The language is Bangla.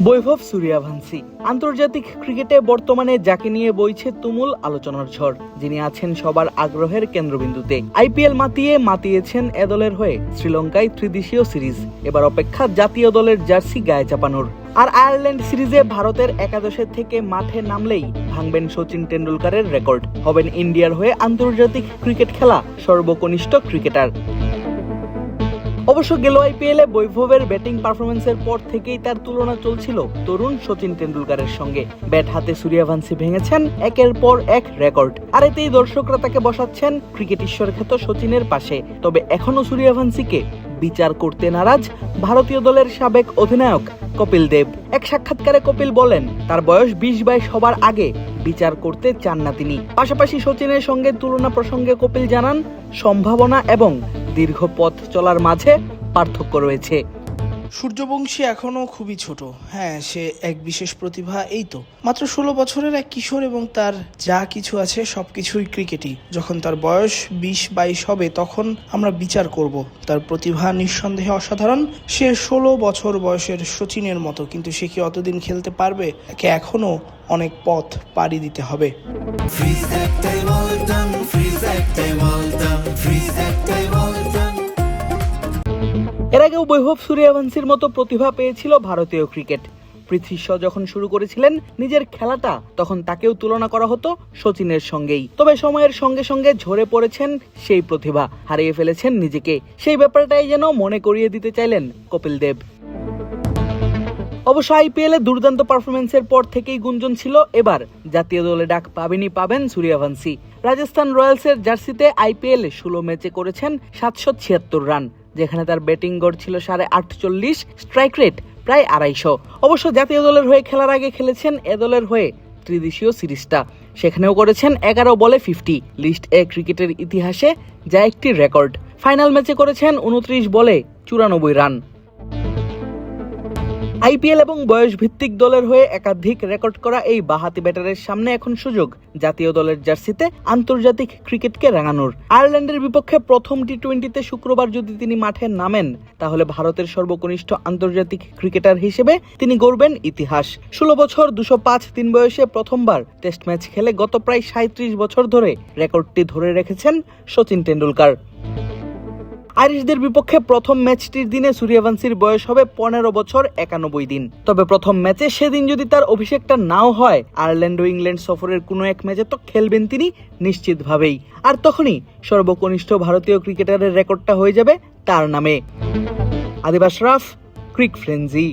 বৈভব সূর্যবংশী আন্তর্জাতিক ক্রিকেটে বর্তমানে যাকে নিয়ে বইছে তুমুল আলোচনার ঝড়, যিনি আছেন সবার আগ্রহের কেন্দ্রবিন্দুতে। আইপিএল মাতিয়েছেন এ দলের হয়ে শ্রীলঙ্কায় ত্রিদেশীয় সিরিজ। এবার অপেক্ষা জাতীয় দলের জার্সি গায়ে চাপানোর। আর আয়ারল্যান্ড সিরিজে ভারতের একাদশের থেকে মাঠে নামলেই ভাঙবেন সচিন টেন্ডুলকারের রেকর্ড, হবেন ইন্ডিয়ার হয়ে আন্তর্জাতিক ক্রিকেট খেলা সর্বকনিষ্ঠ ক্রিকেটার। অবশ্য গেল আইপিএলে বৈভবের ব্যাটিং পারফরমেন্সের পর থেকেই তার তুলনা চলছিল তরুণ সচিন টেন্ডুলকারের সঙ্গে। ব্যাট হাতে সূর্যবংশী ভেঙেছেন একের পর এক রেকর্ড, আর এতেই দর্শকরা তাকে বসাচ্ছেন ক্রিকেট ঈশ্বর খ্যাত সচিনের পাশে। তবে এখনো সূর্যবংশীকে বিচার করতে নারাজ ভারতীয় দলের সাবেক অধিনায়ক কপিল দেব। এক সাক্ষাৎকারে কপিল বলেন, তার বয়স 20-22 হবার আগে বিচার করতে চান না তিনি। পাশাপাশি সচিনের সঙ্গে তুলনা প্রসঙ্গে কপিল জানান, সম্ভাবনা এবং দীর্ঘ পথ চলার মাঝে পার্থক্য রয়েছে। সূর্যবংশী এখনো খুবই ছোট। হ্যাঁ, সে এক বিশেষ প্রতিভা, এই তো মাত্র 16 বছরের এক কিশোর, এবং তার যা কিছু আছে সবকিছুই ক্রিকেটই। যখন তার বয়স 20-22 হবে তখন আমরা বিচার করব। তার প্রতিভা নিঃসন্দেহে অসাধারণ। সে 16 বছর বয়সের সচিনের মতো, কিন্তু সে কি অতদিন খেলতে পারবে? তাকে এখনো অনেক পথ পাড়ি দিতে হবে। এর আগেও বৈভব সূর্যবংশীর মতো প্রতিভা পেয়েছিল ভারতীয় ক্রিকেট। পৃথ্বী শ যখন শুরু করেছিলেন নিজের খেলাটা, তখন তাকেও তুলনা করা হতো সচিনের সঙ্গেই। তবে সময়ের সঙ্গে সঙ্গে ঝরে পড়েছেন সেই প্রতিভা, হারিয়ে ফেলেছেন নিজেকে। সেই ব্যাপারটাই যেন মনে করিয়ে দিতে চাইলেন কপিল দেব। অবশ্য আইপিএলে দুর্দান্ত পারফরমেন্সের পর থেকেই গুঞ্জন ছিল এবার জাতীয় দলে ডাক পাবেন সূর্যবংশী। রাজস্থান রয়্যালসের জার্সিতে আইপিএল 16 ম্যাচে করেছেন 776 রান, যেখানে তার ব্যাটিং গড় ছিল 48.5, স্ট্রাইক রেট প্রায় 250। অবশ্য জাতীয় দলের হয়ে খেলার আগে খেলেছেন এ দলের হয়ে ত্রিদেশীয় সিরিজটা, সেখানেও করেছেন 11 বলে 50, লিস্ট এ ক্রিকেটের ইতিহাসে যা একটি রেকর্ড। ফাইনাল ম্যাচে করেছেন 29 বলে 94 রান। আইপিএল এবং বয়স ভিত্তিক দলের হয়ে একাধিক রেকর্ড করা এই বাঁহাতি ব্যাটারের সামনে এখন সুযোগ জাতীয় দলের জার্সিতে আন্তর্জাতিক ক্রিকেটকে রাঙানোর। আয়ারল্যান্ডের বিপক্ষে প্রথম টি-20তে শুক্রবার যদি তিনি মাঠে নামেন, তাহলে ভারতের সর্বকনিষ্ঠ আন্তর্জাতিক ক্রিকেটার হিসেবে তিনি গড়বেন ইতিহাস। 16 বছর 205 দিন বয়সে প্রথমবার টেস্ট ম্যাচ খেলে গত প্রায় 37 বছর ধরে রেকর্ডটি ধরে রেখেছেন সচিন টেন্ডুলকার। আইরিশদের বিপক্ষে প্রথম ম্যাচটির দিনে সূর্যবংশীর বয়স হবে 15 বছর 91 দিন। তবে প্রথম ম্যাচে সেদিন যদি তার অভিষেকটা নাও হয়, আয়ারল্যান্ড ও ইংল্যান্ড সফরের কোনো এক ম্যাচে তো খেলবেন তিনি নিশ্চিতভাবেই। আর তখনই সর্বকনিষ্ঠ ভারতীয় ক্রিকেটারের রেকর্ডটা হয়ে যাবে তার নামে। আদিব আশরাফ, ক্রিক ফ্রেঞ্জি।